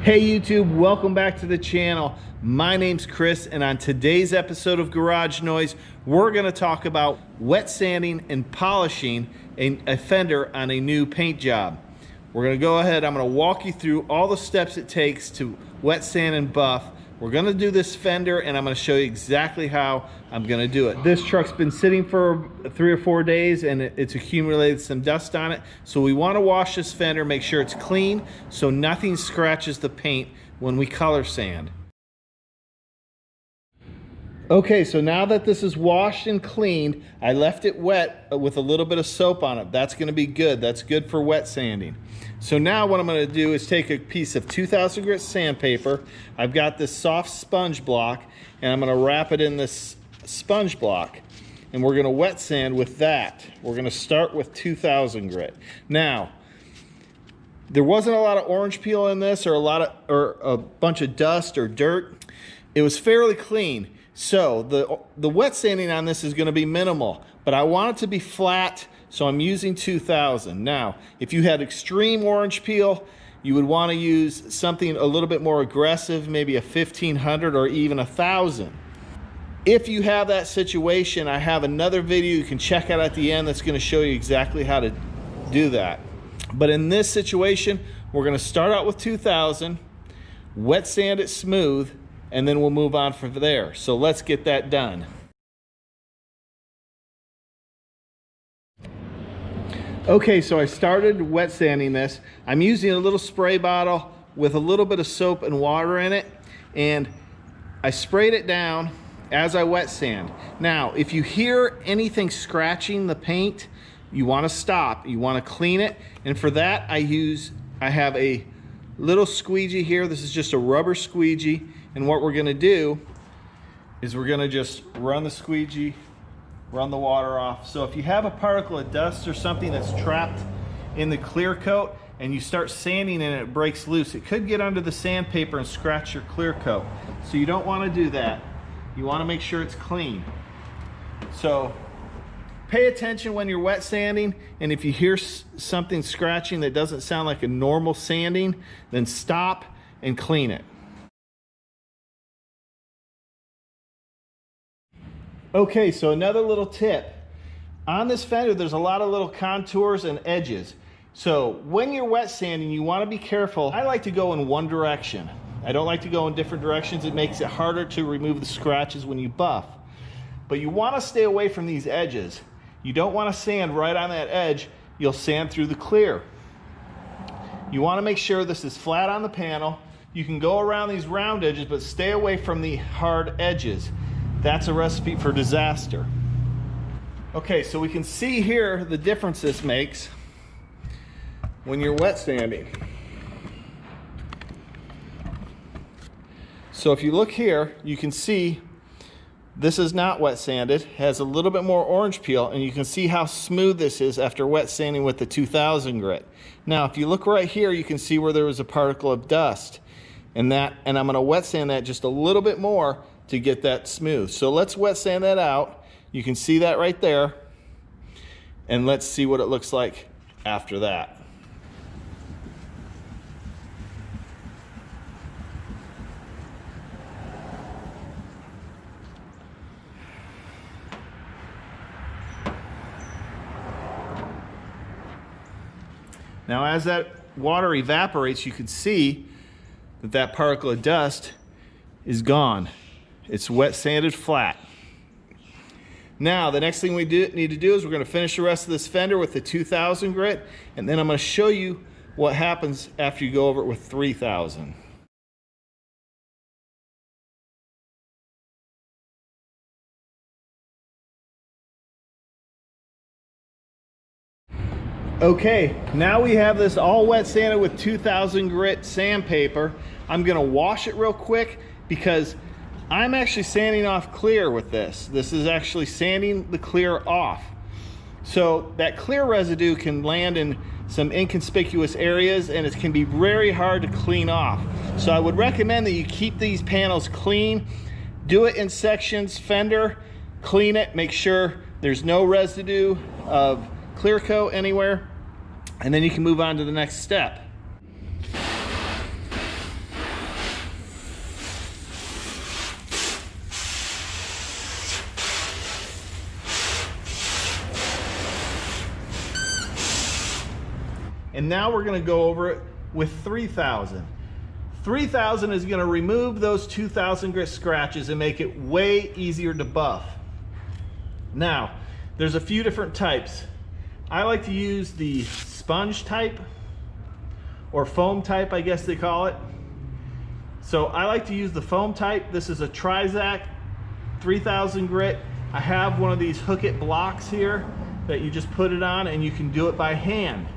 Hey YouTube, welcome back to the channel. My name's Chris, and on today's episode of Garage Noise, we're gonna talk about wet sanding and polishing a fender on a new paint job. We're gonna go ahead, I'm gonna walk you through all the steps it takes to wet sand and buff. We're gonna do this fender, and I'm gonna show you exactly how I'm gonna do it. This truck's been sitting for 3 or 4 days, and it's accumulated some dust on it. So we wanna wash this fender, make sure it's clean, so nothing scratches the paint when we color sand. Okay, so now that this is washed and cleaned, I left it wet with a little bit of soap on it. That's gonna be good. That's good for wet sanding. So now what I'm gonna do is take a piece of 2000 grit sandpaper. I've got this soft sponge block, and I'm gonna wrap it in this sponge block, and we're gonna wet sand with that. We're gonna start with 2000 grit. Now, there wasn't a lot of orange peel in this, or a bunch of dust or dirt. It was fairly clean. So the wet sanding on this is gonna be minimal, but I want it to be flat, so I'm using 2000. Now, if you had extreme orange peel, you would wanna use something a little bit more aggressive, maybe a 1500 or even 1000. If you have that situation, I have another video you can check out at the end that's gonna show you exactly how to do that. But in this situation, we're gonna start out with 2000, wet sand it smooth, and then we'll move on from there. So let's get that done. Okay, so I started wet sanding this. I'm using a little spray bottle with a little bit of soap and water in it, and I sprayed it down as I wet sand. Now, if you hear anything scratching the paint, you wanna stop, you wanna clean it, and for that I have a little squeegee here. This is just a rubber squeegee. And what we're gonna do is we're gonna just run the squeegee, run the water off. So if you have a particle of dust or something that's trapped in the clear coat and you start sanding and it breaks loose, it could get under the sandpaper and scratch your clear coat. So you don't wanna do that. You wanna make sure it's clean. So pay attention when you're wet sanding, and if you hear something scratching that doesn't sound like a normal sanding, then stop and clean it. Okay, so another little tip. On this fender, there's a lot of little contours and edges. So when you're wet sanding, you wanna be careful. I like to go in one direction. I don't like to go in different directions. It makes it harder to remove the scratches when you buff. But you wanna stay away from these edges. You don't wanna sand right on that edge. You'll sand through the clear. You wanna make sure this is flat on the panel. You can go around these round edges, but stay away from the hard edges. That's a recipe for disaster. Okay, so we can see here the difference this makes when you're wet sanding. So if you look here, you can see this is not wet sanded, has a little bit more orange peel, and you can see how smooth this is after wet sanding with the 2000 grit. Now, if you look right here, you can see where there was a particle of dust, and I'm gonna wet sand that just a little bit more to get that smooth. So let's wet sand that out. You can see that right there. And let's see what it looks like after that. Now as that water evaporates, you can see that particle of dust is gone. It's wet sanded flat. Now, the next thing we need to do is we're gonna finish the rest of this fender with the 2000 grit, and then I'm gonna show you what happens after you go over it with 3000. Okay, now we have this all wet sanded with 2000 grit sandpaper. I'm gonna wash it real quick because I'm actually sanding off clear with this. This is actually sanding the clear off. So that clear residue can land in some inconspicuous areas, and it can be very hard to clean off. So I would recommend that you keep these panels clean. Do it in sections, fender, clean it, make sure there's no residue of clear coat anywhere, and then you can move on to the next step. And now we're gonna go over it with 3000. 3000 is gonna remove those 2000 grit scratches and make it way easier to buff. Now, there's a few different types. I like to use the sponge type, or foam type, I guess they call it. So I like to use the foam type. This is a Trizact 3000 grit. I have one of these hook it blocks here that you just put it on, and you can do it by hand.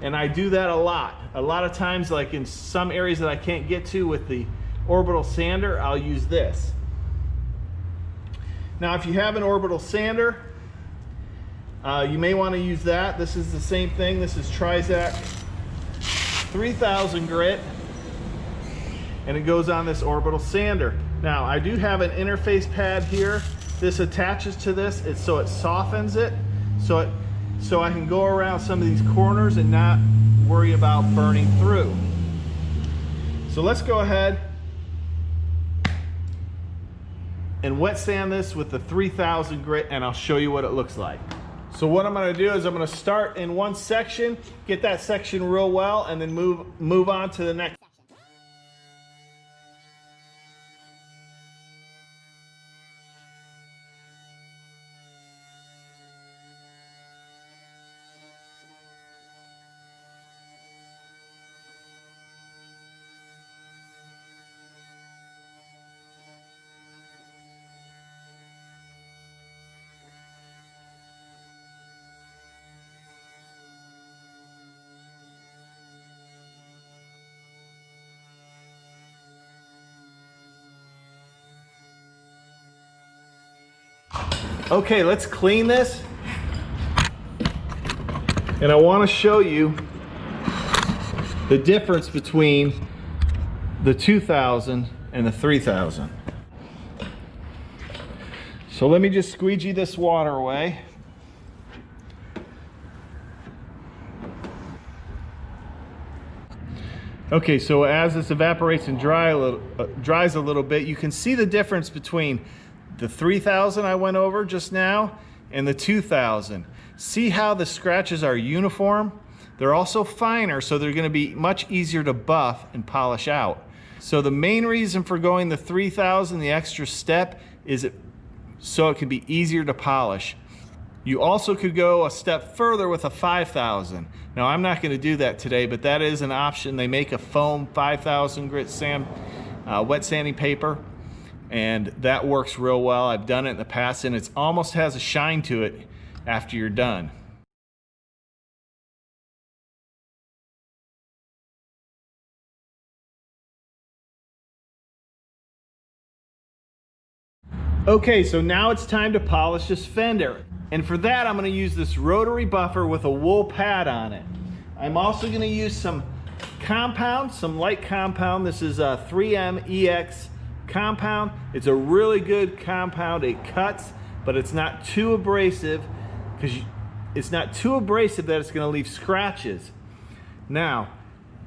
And I do that a lot. A lot of times, like in some areas that I can't get to with the orbital sander, I'll use this. Now, if you have an orbital sander, you may want to use that. This is the same thing. This is Trizact 3000 grit, and it goes on this orbital sander. Now, I do have an interface pad here. This attaches to this, so it softens it, so I can go around some of these corners and not worry about burning through. So let's go ahead and wet sand this with the 3000 grit, and I'll show you what it looks like. So what I'm gonna do is I'm gonna start in one section, get that section real well, and then move on to the next. Okay, let's clean this. And I want to show you the difference between the 2000 and the 3000. So let me just squeegee this water away. Okay, so as this evaporates and dries a little bit, you can see the difference between the 3000 I went over just now and the 2000. See how the scratches are uniform? They're also finer, so they're gonna be much easier to buff and polish out. So the main reason for going the 3000, the extra step, is so it can be easier to polish. You also could go a step further with a 5000. Now, I'm not gonna do that today, but that is an option. They make a foam 5000 grit wet sanding paper, and that works real well. I've done it in the past, and it almost has a shine to it after you're done. Okay, so now it's time to polish this fender. And for that, I'm gonna use this rotary buffer with a wool pad on it. I'm also gonna use some compound, some light compound. This is a 3M EX compound. It's a really good compound. It cuts, but it's not too abrasive, because it's not too abrasive that it's gonna leave scratches. Now,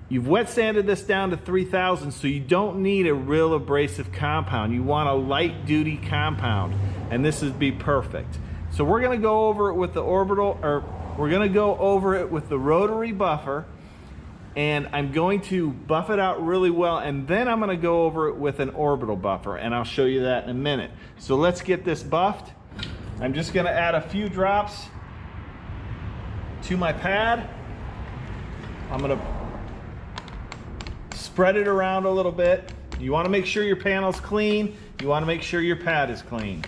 you've wet sanded this down to 3000, so you don't need a real abrasive compound. You want a light duty compound, and this would be perfect. So we're gonna go over it with the rotary buffer, and I'm going to buff it out really well, and then I'm gonna go over it with an orbital buffer, and I'll show you that in a minute. So let's get this buffed. I'm just gonna add a few drops to my pad. I'm gonna spread it around a little bit. You wanna make sure your panel's clean. You wanna make sure your pad is clean.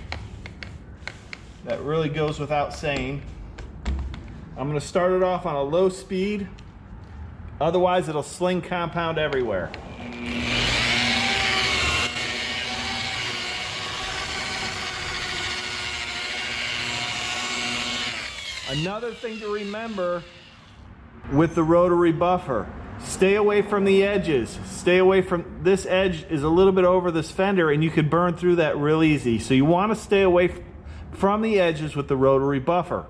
That really goes without saying. I'm gonna start it off on a low speed. Otherwise, it'll sling compound everywhere. Another thing to remember with the rotary buffer, stay away from the edges. Stay away from, this edge is a little bit over this fender, and you could burn through that real easy. So you want to stay away from the edges with the rotary buffer.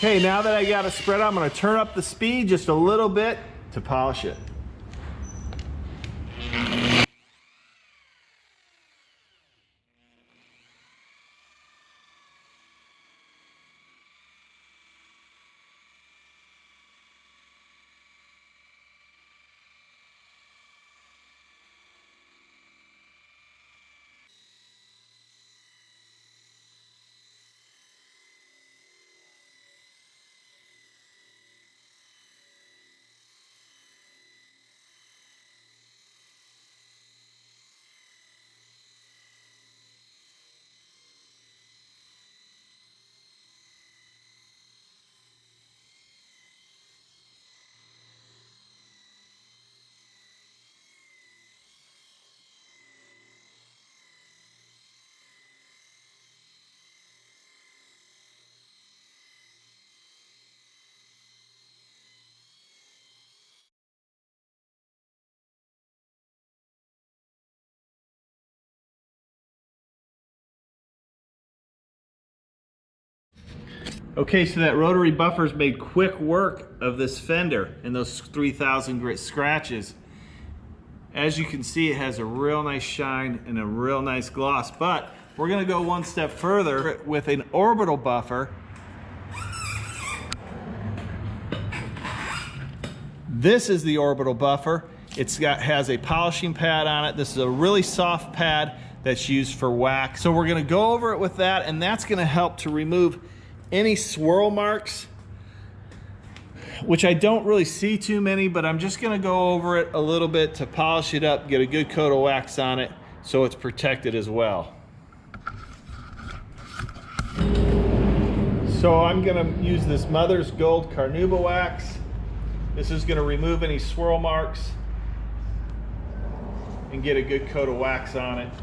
Okay, now that I got it spread out, I'm gonna turn up the speed just a little bit to polish it. Okay, so that rotary buffer's made quick work of this fender and those 3,000 grit scratches. As you can see, it has a real nice shine and a real nice gloss, but we're gonna go one step further with an orbital buffer. This is the orbital buffer. Has a polishing pad on it. This is a really soft pad that's used for wax. So we're gonna go over it with that, and that's gonna help to remove any swirl marks, which I don't really see too many, but I'm just gonna go over it a little bit to polish it up, get a good coat of wax on it so it's protected as well. So I'm gonna use this Mother's Gold Carnauba wax. This is gonna remove any swirl marks and get a good coat of wax on it.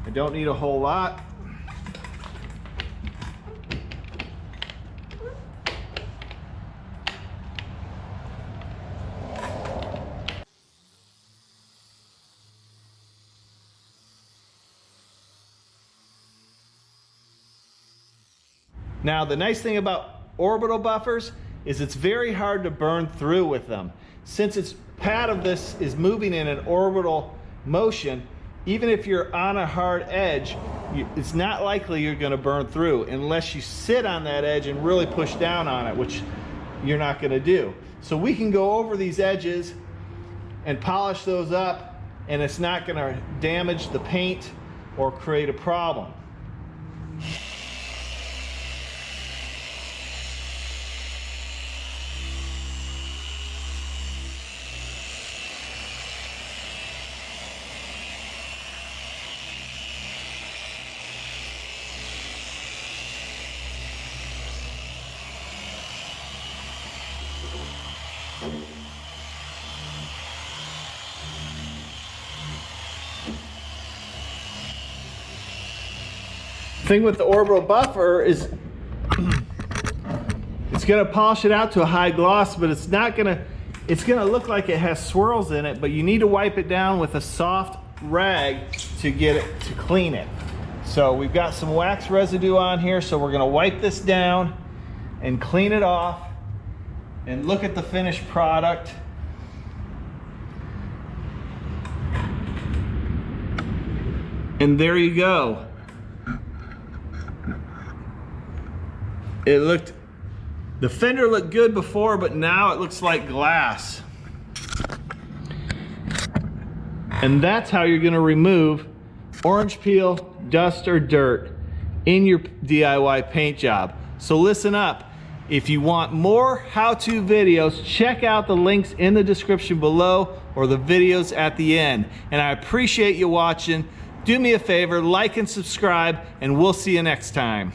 I don't need a whole lot. Now, the nice thing about orbital buffers is it's very hard to burn through with them. Since its pad of this is moving in an orbital motion, even if you're on a hard edge, it's not likely you're gonna burn through unless you sit on that edge and really push down on it, which you're not gonna do. So we can go over these edges and polish those up, and it's not gonna damage the paint or create a problem. Thing with the orbital buffer is it's gonna polish it out to a high gloss, but it's gonna look like it has swirls in it, but you need to wipe it down with a soft rag to get it to clean it. So we've got some wax residue on here, so we're gonna wipe this down and clean it off and look at the finished product. And there you go. The fender looked good before, but now it looks like glass. And that's how you're gonna remove orange peel, dust, or dirt in your DIY paint job. So listen up. If you want more how-to videos, check out the links in the description below or the videos at the end. And I appreciate you watching. Do me a favor, like and subscribe, and we'll see you next time.